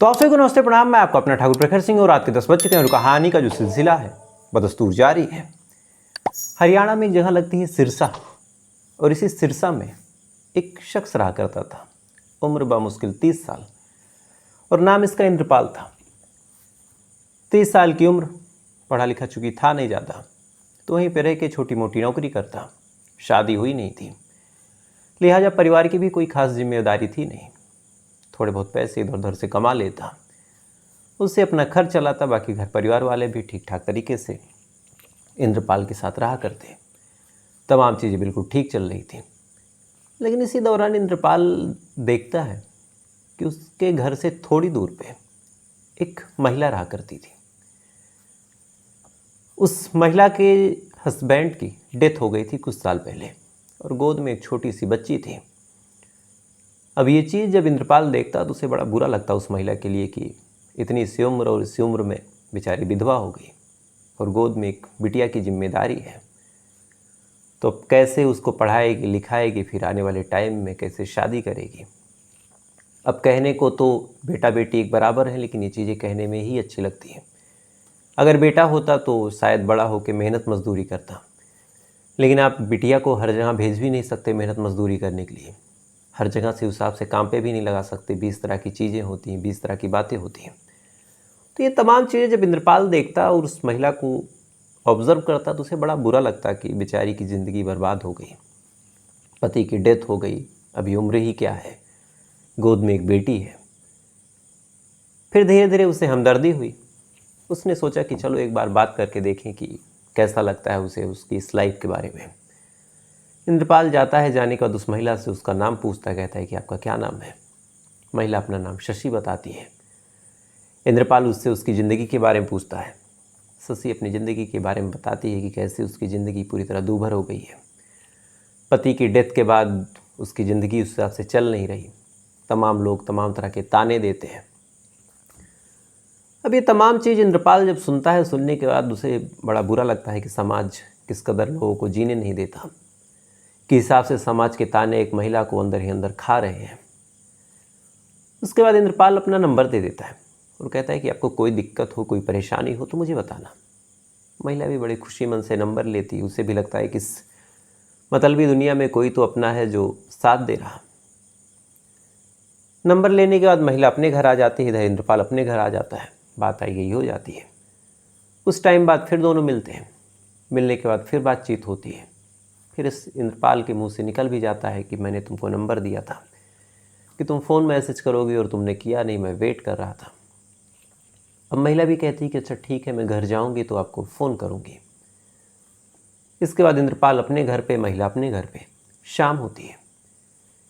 तो आप सभी को नमस्ते प्रणाम। मैं आपका अपना ठाकुर प्रखर सिंह और रात के 10 बज चुके हैं और कहानी का जो सिलसिला है बदस्तूर जारी है। हरियाणा में एक जगह लगती है सिरसा, और इसी सिरसा में एक शख्स रहा करता था। उम्र बामुश्किल 30 साल और नाम इसका इंद्रपाल था। 30 साल की उम्र, पढ़ा लिखा चूंकि था नहीं ज़्यादा, तो वहीं पर रह के छोटी मोटी नौकरी करता। शादी हुई नहीं थी, लिहाजा परिवार की भी कोई खास जिम्मेदारी थी नहीं। थोड़े बहुत पैसे इधर उधर से कमा लेता, उससे अपना खर्च चलाता। बाकी घर परिवार वाले भी ठीक ठाक तरीके से इंद्रपाल के साथ रहा करते। तमाम चीज़ें बिल्कुल ठीक चल रही थी। लेकिन इसी दौरान इंद्रपाल देखता है कि उसके घर से थोड़ी दूर पे एक महिला रहा करती थी। उस महिला के हस्बैंड की डेथ हो गई थी कुछ साल पहले, और गोद में एक छोटी सी बच्ची थी। अब ये चीज़ जब इंद्रपाल देखता तो उसे बड़ा बुरा लगता उस महिला के लिए कि इतनी सी उम्र और इसी उम्र में बेचारी विधवा हो गई और गोद में एक बिटिया की जिम्मेदारी है। तो कैसे उसको पढ़ाएगी लिखाएगी, फिर आने वाले टाइम में कैसे शादी करेगी। अब कहने को तो बेटा बेटी एक बराबर है, लेकिन ये चीज़ें कहने में ही अच्छी लगती हैं। अगर बेटा होता तो शायद बड़ा होकर मेहनत मजदूरी करता, लेकिन आप बिटिया को हर जगह भेज भी नहीं सकते मेहनत मजदूरी करने के लिए। हर जगह से उस हिसाब से काम पे भी नहीं लगा सकते। 20 तरह की चीज़ें होती हैं, 20 तरह की बातें होती हैं। तो ये तमाम चीज़ें जब इंद्रपाल देखता और उस महिला को ऑब्ज़र्व करता तो उसे बड़ा बुरा लगता कि बेचारी की ज़िंदगी बर्बाद हो गई। पति की डेथ हो गई, अभी उम्र ही क्या है, गोद में एक बेटी है। फिर धीरे धीरे उसे हमदर्दी हुई। उसने सोचा कि चलो एक बार बात करके देखें कि कैसा लगता है उसे उसकी इस लाइफ के बारे में। इंद्रपाल जाता है, जाने के बाद उस महिला से उसका नाम पूछता, कहता है कि आपका क्या नाम है। महिला अपना नाम शशि बताती है। इंद्रपाल उससे उसकी ज़िंदगी के बारे में पूछता है। शशि अपनी ज़िंदगी के बारे में बताती है कि कैसे उसकी ज़िंदगी पूरी तरह दूभर हो गई है। पति की डेथ के बाद उसकी ज़िंदगी उस हिसाब से चल नहीं रही। तमाम लोग तमाम तरह के ताने देते हैं। अब ये तमाम चीज़ इंद्रपाल जब सुनता है, सुनने के बाद उसे बड़ा बुरा लगता है कि समाज किस कदर लोगों को जीने नहीं देता, कि हिसाब से समाज के ताने एक महिला को अंदर ही अंदर खा रहे हैं। उसके बाद इंद्रपाल अपना नंबर दे देता है और कहता है कि आपको कोई दिक्कत हो, कोई परेशानी हो तो मुझे बताना। महिला भी बड़ी खुशी मन से नंबर लेती। उसे भी लगता है कि इस मतलबी दुनिया में कोई तो अपना है जो साथ दे रहा। नंबर लेने के बाद महिला अपने घर आ जाती है, इधर इंद्रपाल अपने घर आ जाता है। बात आई गई हो जाती है। उस टाइम बाद फिर दोनों मिलते हैं। मिलने के बाद फिर बातचीत होती है। फिर इस इंद्रपाल के मुंह से निकल भी जाता है कि मैंने तुमको नंबर दिया था कि तुम फ़ोन मैसेज करोगे और तुमने किया नहीं, मैं वेट कर रहा था। अब महिला भी कहती है कि अच्छा ठीक है, मैं घर जाऊंगी तो आपको फ़ोन करूंगी। इसके बाद इंद्रपाल अपने घर पे, महिला अपने घर पे। शाम होती है।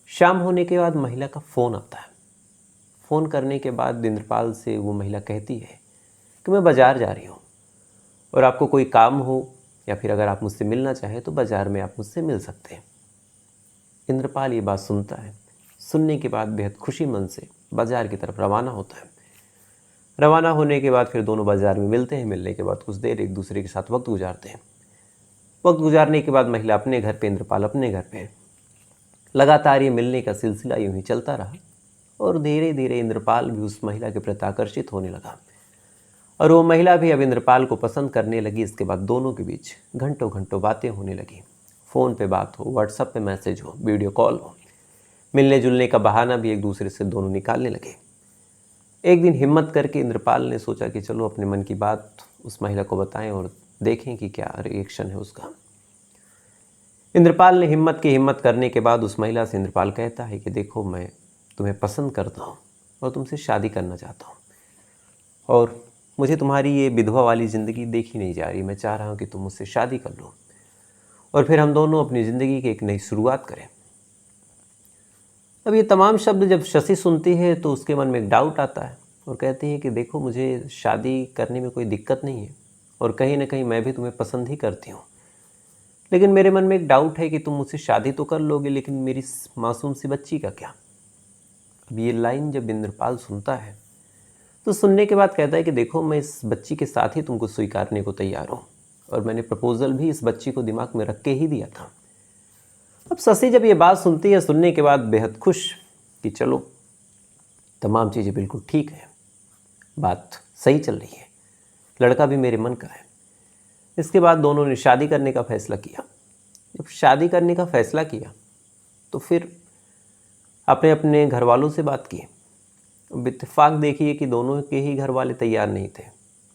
शाम होने के बाद महिला का फ़ोन आता है। फ़ोन करने के बाद इंद्रपाल से वो महिला कहती है कि मैं बाज़ार जा रही हूँ और आपको कोई काम हो या फिर अगर आप मुझसे मिलना चाहें तो बाज़ार में आप मुझसे मिल सकते हैं। इंद्रपाल ये बात सुनता है। सुनने के बाद बेहद खुशी मन से बाज़ार की तरफ रवाना होता है। रवाना होने के बाद फिर दोनों बाज़ार में मिलते हैं। मिलने के बाद कुछ देर एक दूसरे के साथ वक्त गुजारते हैं। वक्त गुजारने के बाद महिला अपने घर पे, इंद्रपाल अपने घर पे। लगातार ये मिलने का सिलसिला यूँ ही चलता रहा और धीरे धीरे इंद्रपाल भी उस महिला के प्रति आकर्षित होने लगा और वो महिला भी अब इंद्रपाल को पसंद करने लगी। इसके बाद दोनों के बीच घंटों घंटों बातें होने लगी। फ़ोन पे बात हो, व्हाट्सएप पे मैसेज हो, वीडियो कॉल हो, मिलने जुलने का बहाना भी एक दूसरे से दोनों निकालने लगे। एक दिन हिम्मत करके इंद्रपाल ने सोचा कि चलो अपने मन की बात उस महिला को बताएं और देखें कि क्या रिएक्शन है उसका। इंद्रपाल ने हिम्मत करने के बाद उस महिला से इंद्रपाल कहता है कि देखो, मैं तुम्हें पसंद करता हूँ और तुमसे शादी करना चाहता हूँ और मुझे तुम्हारी ये विधवा वाली ज़िंदगी देखी नहीं जा रही। मैं चाह रहा हूँ कि तुम मुझसे शादी कर लो और फिर हम दोनों अपनी ज़िंदगी की एक नई शुरुआत करें। अब ये तमाम शब्द जब शशि सुनती है तो उसके मन में एक डाउट आता है और कहती है कि देखो, मुझे शादी करने में कोई दिक्कत नहीं है और कहीं ना कहीं मैं भी तुम्हें पसंद ही करती हूँ, लेकिन मेरे मन में एक डाउट है कि तुम मुझसे शादी तो कर लोगे, लेकिन मेरी मासूम सी बच्ची का क्या। अब ये लाइन जब इंद्रपाल सुनता है तो सुनने के बाद कहता है कि देखो, मैं इस बच्ची के साथ ही तुमको स्वीकारने को तैयार हूँ और मैंने प्रपोज़ल भी इस बच्ची को दिमाग में रख के ही दिया था। अब शशि जब ये बात सुनती है, सुनने के बाद बेहद खुश कि चलो तमाम चीज़ें बिल्कुल ठीक है। बात सही चल रही है, लड़का भी मेरे मन का है। इसके बाद दोनों ने शादी करने का फ़ैसला किया। जब शादी करने का फ़ैसला किया तो फिर अपने अपने घर वालों से बात की। अब इत्तेफाक देखिए कि दोनों के ही घर वाले तैयार नहीं थे,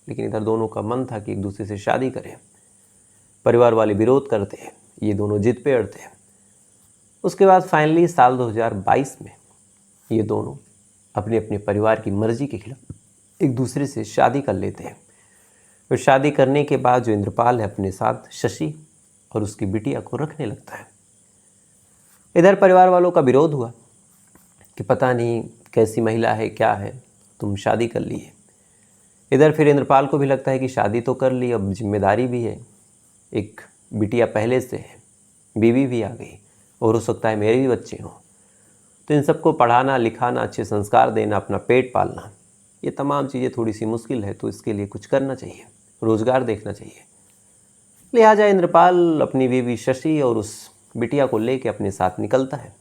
लेकिन इधर दोनों का मन था कि एक दूसरे से शादी करें। परिवार वाले विरोध करते हैं, ये दोनों जिद पे अड़ते हैं। उसके बाद फाइनली साल 2022 में ये दोनों अपने अपने परिवार की मर्ज़ी के खिलाफ एक दूसरे से शादी कर लेते हैं। फिर शादी करने के बाद जो इंद्रपाल है अपने साथ शशि और उसकी बिटिया को रखने लगता है। इधर परिवार वालों का विरोध हुआ कि पता नहीं कैसी महिला है, क्या है, तुम शादी कर लिए। इधर फिर इंद्रपाल को भी लगता है कि शादी तो कर ली, अब जिम्मेदारी भी है, एक बिटिया पहले से है, बीवी भी आ गई और हो सकता है मेरे भी बच्चे हों, तो इन सबको पढ़ाना लिखाना, अच्छे संस्कार देना, अपना पेट पालना, ये तमाम चीज़ें थोड़ी सी मुश्किल है। तो इसके लिए कुछ करना चाहिए, रोज़गार देखना चाहिए। लिहाजा इंद्रपाल अपनी बीवी शशि और उस बिटिया को लेकर अपने साथ निकलता है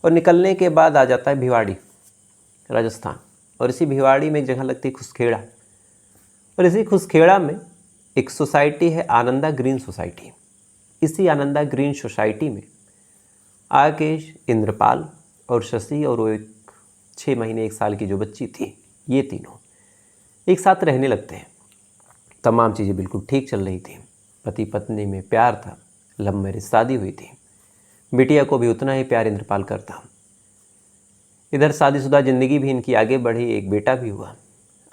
और निकलने के बाद आ जाता है भिवाड़ी, राजस्थान। और इसी भिवाड़ी में एक जगह लगती है खुसखेड़ा, और इसी खुसखेड़ा में एक सोसाइटी है आनंदा ग्रीन सोसाइटी। इसी आनंदा ग्रीन सोसाइटी में आके इंद्रपाल और शशि और वो एक 6 महीने 1 साल की जो बच्ची थी, ये तीनों एक साथ रहने लगते हैं। तमाम चीज़ें बिल्कुल ठीक चल रही थी, पति पत्नी में प्यार था, लव मैरिज शादी हुई थी, बिटिया को भी उतना ही प्यार इंद्रपाल करता। इधर शादीशुदा ज़िंदगी भी इनकी आगे बढ़ी, एक बेटा भी हुआ।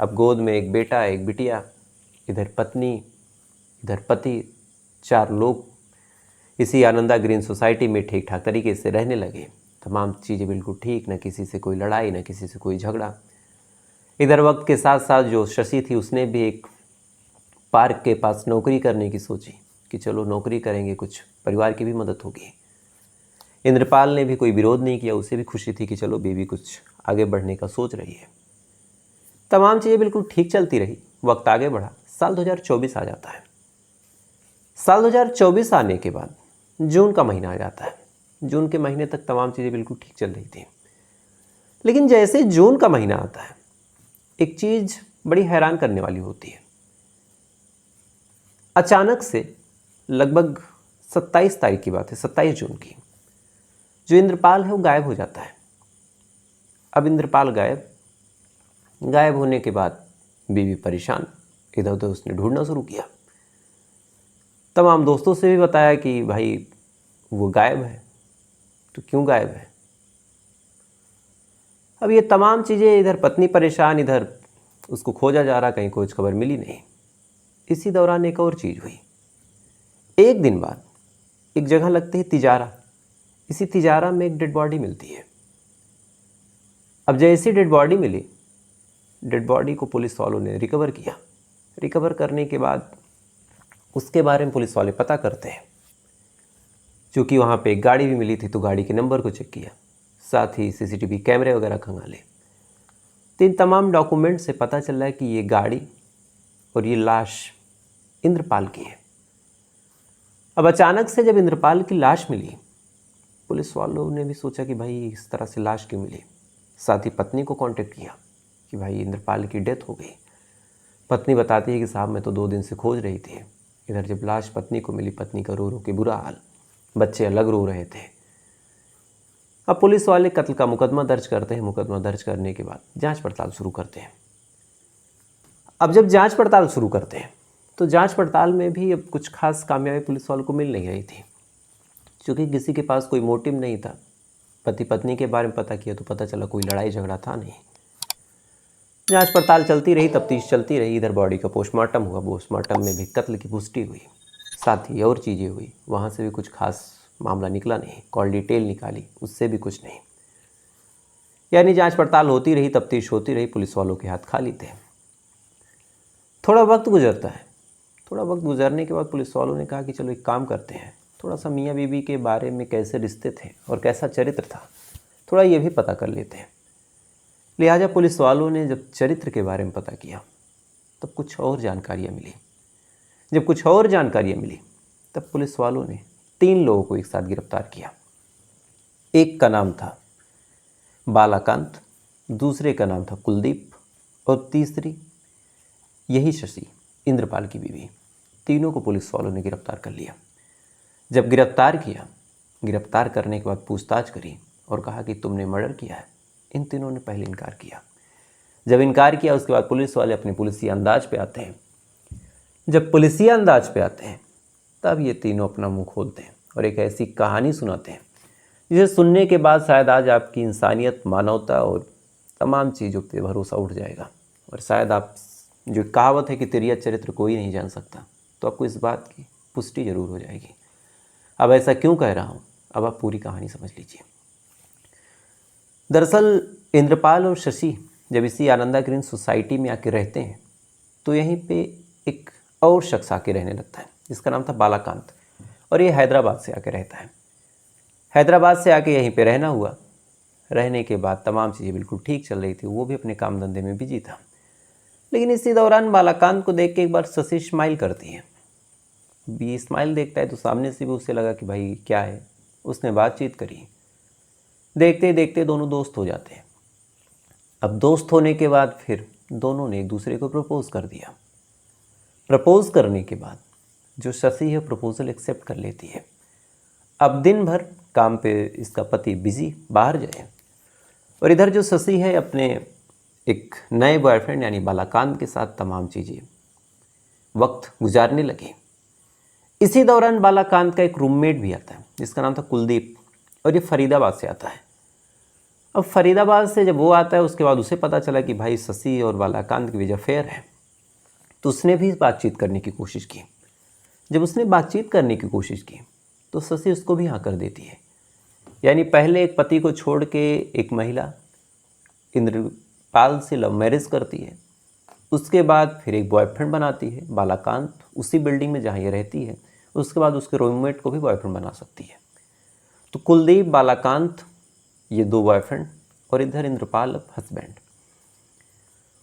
अब गोद में एक बेटा, एक बिटिया, इधर पत्नी, इधर पति, 4 लोग इसी आनंदा ग्रीन सोसाइटी में ठीक ठाक तरीके से रहने लगे। तमाम चीज़ें बिल्कुल ठीक, न किसी से कोई लड़ाई, न किसी से कोई झगड़ा। इधर वक्त के साथ साथ जो शशि थी उसने भी एक पार्क के पास नौकरी करने की सोची कि चलो नौकरी करेंगे, कुछ परिवार की भी मदद होगी। इंद्रपाल ने भी कोई विरोध नहीं किया, उसे भी खुशी थी कि चलो बीवी कुछ आगे बढ़ने का सोच रही है। तमाम चीज़ें बिल्कुल ठीक चलती रही, वक्त आगे बढ़ा। साल 2024 आ जाता है। साल 2024 आने के बाद जून का महीना आ जाता है। जून के महीने तक तमाम चीज़ें बिल्कुल ठीक चल रही थी, लेकिन जैसे जून का महीना आता है एक चीज़ बड़ी हैरान करने वाली होती है। अचानक से लगभग 27 तारीख की बात है, 27 जून की, जो इंद्रपाल है वो गायब हो जाता है। अब इंद्रपाल गायब होने के बाद बीवी परेशान, इधर उधर उसने ढूंढना शुरू किया। तमाम दोस्तों से भी बताया कि भाई वो गायब है, तो क्यों गायब है। अब ये तमाम चीज़ें, इधर पत्नी परेशान, इधर उसको खोजा जा रहा, कहीं खोज खबर मिली नहीं। इसी दौरान एक और चीज़ हुई। एक दिन बाद एक जगह लगती है तिजारा। इसी तिजारा में एक डेड बॉडी मिलती है। अब जैसी डेड बॉडी मिली, डेड बॉडी को पुलिस वालों ने रिकवर किया। रिकवर करने के बाद उसके बारे में पुलिस वाले पता करते हैं। चूँकि वहाँ पे एक गाड़ी भी मिली थी तो गाड़ी के नंबर को चेक किया, साथ ही सीसीटीवी कैमरे वगैरह खंगाले। तो इन तमाम डॉक्यूमेंट से पता चल रहा है कि ये गाड़ी और ये लाश इंद्रपाल की है। अब अचानक से जब इंद्रपाल की लाश मिली, पुलिस वालों ने भी सोचा कि भाई इस तरह से लाश क्यों मिली। साथ ही पत्नी को कांटेक्ट किया कि भाई इंद्रपाल की डेथ हो गई। पत्नी बताती है कि साहब मैं तो 2 दिन से खोज रही थी। इधर जब लाश पत्नी को मिली, पत्नी का रो रो के बुरा हाल, बच्चे अलग रो रहे थे। अब पुलिस वाले कत्ल का मुकदमा दर्ज करते हैं। मुकदमा दर्ज करने के बाद जांच पड़ताल शुरू करते हैं। अब जब जांच पड़ताल शुरू करते हैं तो जांच पड़ताल में भी अब कुछ खास कामयाबी पुलिस वालों को मिल नहीं रही थी, क्योंकि किसी के पास कोई मोटिव नहीं था। पति पत्नी के बारे में पता किया तो पता चला कोई लड़ाई झगड़ा था नहीं। जांच पड़ताल चलती रही, तफ्तीश चलती रही। इधर बॉडी का पोस्टमार्टम हुआ। पोस्टमार्टम में भी कत्ल की पुष्टि हुई, साथ ही और चीज़ें हुई। वहाँ से भी कुछ खास मामला निकला नहीं। कॉल डिटेल निकाली, उससे भी कुछ नहीं। यानी जांच पड़ताल होती रही, तफ्तीश होती रही, पुलिस वालों के हाथ खाली थे। थोड़ा वक्त गुजरता है। थोड़ा वक्त गुजरने के बाद पुलिस वालों ने कहा कि चलो एक काम करते हैं, थोड़ा सा मियाँ बीवी के बारे में कैसे रिश्ते थे और कैसा चरित्र था, थोड़ा ये भी पता कर लेते हैं। लिहाजा पुलिस वालों ने जब चरित्र के बारे में पता किया तब कुछ और जानकारियाँ मिली। जब कुछ और जानकारियाँ मिली तब पुलिस वालों ने 3 लोगों को एक साथ गिरफ्तार किया। एक का नाम था बालाकांत, दूसरे का नाम था कुलदीप और तीसरी यही शशि, इंद्रपाल की बीवी। तीनों को पुलिस वालों ने गिरफ्तार कर लिया। जब गिरफ्तार किया, गिरफ्तार करने के बाद पूछताछ करी और कहा कि तुमने मर्डर किया है। इन तीनों ने पहले इनकार किया। जब इनकार किया उसके बाद पुलिस वाले अपने पुलिसिया अंदाज पे आते हैं। जब पुलिसिया अंदाज पे आते हैं तब ये तीनों अपना मुंह खोलते हैं और एक ऐसी कहानी सुनाते हैं जिसे सुनने के बाद शायद आज आपकी इंसानियत, मानवता और तमाम चीज़ों पे भरोसा उठ जाएगा। और शायद आप, जो कहावत है कि तेरिया चरित्र कोई नहीं जान सकता, तो आपको इस बात की पुष्टि जरूर हो जाएगी। अब ऐसा क्यों कह रहा हूँ, अब आप पूरी कहानी समझ लीजिए। दरअसल इंद्रपाल और शशि जब इसी आनंदा ग्रीन सोसाइटी में आके रहते हैं तो यहीं पे एक और शख्स आके रहने लगता है जिसका नाम था बालाकांत, और ये हैदराबाद से आके रहता है। हैदराबाद से आके यहीं पे रहना हुआ। रहने के बाद तमाम चीज़ें बिल्कुल ठीक चल रही थी, वो भी अपने काम धंधे में बिजी था। लेकिन इसी दौरान बालाकांत को देख के एक बार शशि स्माइल करती है। भी स्माइल देखता है तो सामने से भी उसे लगा कि भाई क्या है। उसने बातचीत करी, देखते देखते दोनों दोस्त हो जाते हैं। अब दोस्त होने के बाद फिर दोनों ने एक दूसरे को प्रपोज कर दिया। प्रपोज करने के बाद जो शशि है प्रपोजल एक्सेप्ट कर लेती है। अब दिन भर काम पे इसका पति बिजी बाहर जाए और इधर जो शशि है अपने एक नए बॉयफ्रेंड यानी बालाकांत के साथ तमाम चीज़ें वक्त गुजारने लगे। इसी दौरान बालाकांत का एक रूममेट भी आता है जिसका नाम था कुलदीप, और ये फरीदाबाद से आता है। अब फरीदाबाद से जब वो आता है उसके बाद उसे पता चला कि भाई शशि और बालाकांत की वजह अफेयर है, तो उसने भी बातचीत करने की कोशिश की। जब उसने बातचीत करने की कोशिश की तो शशि उसको भी हाँ कर देती है। यानी पहले एक पति को छोड़ के एक महिला इंद्रपाल से लव मैरिज करती है, उसके बाद फिर एक बॉयफ्रेंड बनाती है बालाकांत उसी बिल्डिंग में जहाँ ये रहती है। उसके बाद उसके रूममेट को भी बॉयफ्रेंड बना सकती है। तो कुलदीप, बालाकांत, ये दो बॉयफ्रेंड, और इधर इंद्रपाल अब हस्बैंड।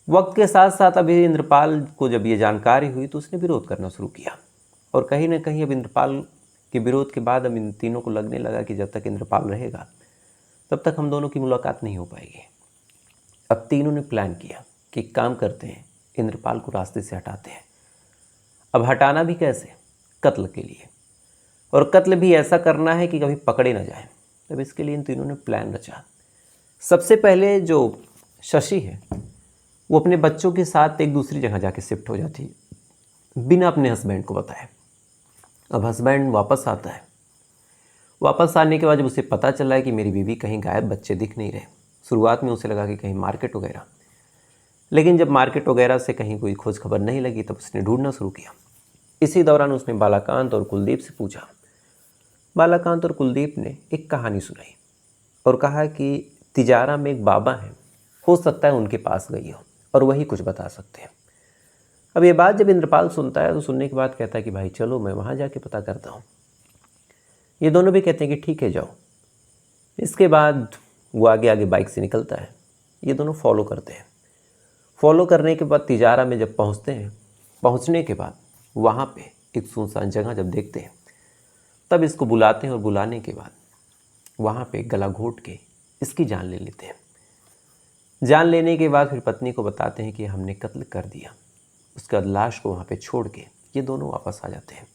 वक्त के साथ साथ अभी इंद्रपाल को जब ये जानकारी हुई तो उसने विरोध करना शुरू किया, और कहीं ना कहीं अब इंद्रपाल के विरोध के बाद अब इन तीनों को लगने लगा कि जब तक इंद्रपाल रहेगा तब तक हम दोनों की मुलाकात नहीं हो पाएगी। अब तीनों ने प्लान किया कि एक काम करते हैं, इंद्रपाल को रास्ते से हटाते हैं। अब हटाना भी कैसे, कत्ल के लिए, और कत्ल भी ऐसा करना है कि कभी पकड़े ना जाए। तब इसके लिए इन तीनों ने प्लान रचा। सबसे पहले जो शशि है वो अपने बच्चों के साथ एक दूसरी जगह जाके शिफ्ट हो जाती है बिना अपने हस्बैंड को बताए। अब हस्बैंड वापस आता है। वापस आने के बाद जब उसे पता चला है कि मेरी बीवी कहीं गायब, बच्चे दिख नहीं रहे, शुरुआत में उसे लगा कि कहीं मार्केट वगैरह, लेकिन जब मार्केट वगैरह से कहीं कोई खोज खबर नहीं लगी तब उसने ढूंढना शुरू किया। इसी दौरान उसने बालाकांत और कुलदीप से पूछा। बालाकांत और कुलदीप ने एक कहानी सुनाई और कहा कि तिजारा में एक बाबा हैं, हो सकता है उनके पास गई हो और वही कुछ बता सकते हैं। अब ये बात जब इंद्रपाल सुनता है तो सुनने के बाद कहता है कि भाई चलो मैं वहाँ जाके पता करता हूँ। ये दोनों भी कहते हैं कि ठीक है जाओ। इसके बाद वो आगे आगे बाइक से निकलता है, ये दोनों फॉलो करते हैं। फॉलो करने के बाद तिजारा में जब पहुँचते हैं, पहुँचने के बाद वहाँ पे एक सुनसान जगह जब देखते हैं तब इसको बुलाते हैं, और बुलाने के बाद वहाँ पे गला घोट के इसकी जान ले लेते हैं। जान लेने के बाद फिर पत्नी को बताते हैं कि हमने कत्ल कर दिया। उसके बाद लाश को वहाँ पे छोड़ के ये दोनों वापस आ जाते हैं।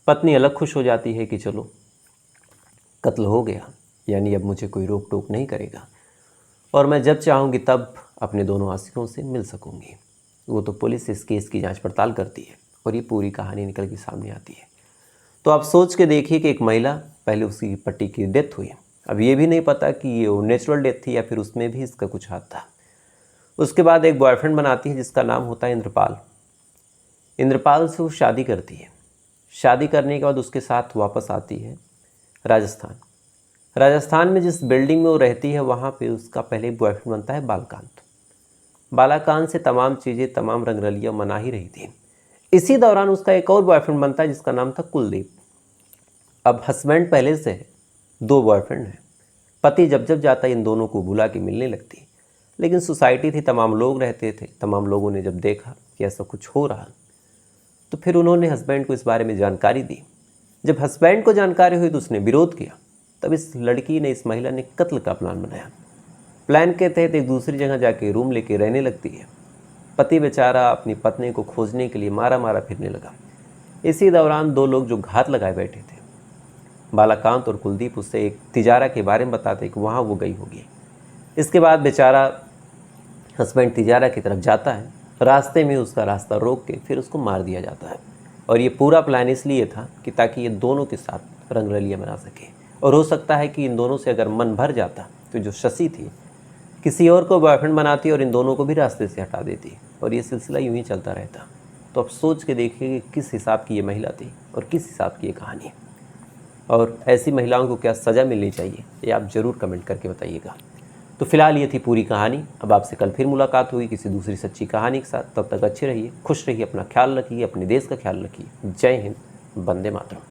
पत्नी अलग खुश हो जाती है कि चलो कत्ल हो गया, यानी अब मुझे कोई रोक टोक नहीं करेगा और मैं जब चाहूँगी तब अपने दोनों आशिकों से मिल सकूँगी। वो तो पुलिस इस केस की जांच पड़ताल करती है और ये पूरी कहानी निकल के सामने आती है। तो आप सोच के देखिए कि एक महिला, पहले उसकी पति की डेथ हुई, अब ये भी नहीं पता कि ये नेचुरल डेथ थी या फिर उसमें भी इसका कुछ हाथ था। उसके बाद एक बॉयफ्रेंड बनाती है जिसका नाम होता है इंद्रपाल। इंद्रपाल से वो शादी करती है। शादी करने के बाद उसके साथ वापस आती है राजस्थान। राजस्थान में जिस बिल्डिंग में वो रहती है वहाँ पे उसका पहले बॉयफ्रेंड बनता है बालाकांत। बालाकांत से तमाम चीज़ें, तमाम रंगरलियाँ मना ही रही थी। इसी दौरान उसका एक और बॉयफ्रेंड बनता है जिसका नाम था कुलदीप। अब हस्बैंड पहले से है, दो बॉयफ्रेंड हैं। पति जब जब जाता है इन दोनों को बुला के मिलने लगती, लेकिन सोसाइटी थी, तमाम लोग रहते थे। तमाम लोगों ने जब देखा कि ऐसा कुछ हो रहा तो फिर उन्होंने हस्बैंड को इस बारे में जानकारी दी। जब हस्बैंड को जानकारी हुई तो उसने विरोध किया। तब इस लड़की ने, इस महिला ने कत्ल का प्लान बनाया। प्लान के तहत एक दूसरी जगह जाके रूम लेके रहने लगती है पति बेचारा अपनी पत्नी को खोजने के लिए मारा मारा फिरने लगा। इसी दौरान दो लोग जो घात लगाए बैठे थे, बालाकांत और कुलदीप, उससे एक तिजारा के बारे में बताते कि वहाँ वो गई होगी। इसके बाद बेचारा हस्बैंड तिजारा की तरफ जाता है, रास्ते में उसका रास्ता रोक के फिर उसको मार दिया जाता है। और ये पूरा प्लान इसलिए था कि ताकि ये दोनों के साथ रंगरलियाँ बना सके। और हो सकता है कि इन दोनों से अगर मन भर जाता तो जो शशि थी किसी और को बॉयफ्रेंड बनाती और इन दोनों को भी रास्ते से हटा देती, और ये सिलसिला यूँ ही चलता रहता। तो अब सोच के देखिए कि किस हिसाब की ये महिला थी और किस हिसाब की ये कहानी, और ऐसी महिलाओं को क्या सज़ा मिलनी चाहिए, ये आप ज़रूर कमेंट करके बताइएगा। तो फिलहाल ये थी पूरी कहानी। अब आपसे कल फिर मुलाकात होगी किसी दूसरी सच्ची कहानी के साथ। तब तक अच्छे रहिए, खुश रहिए, अपना ख्याल रखिए, अपने देश का ख्याल रखिए। जय हिंद, वंदे मातरम।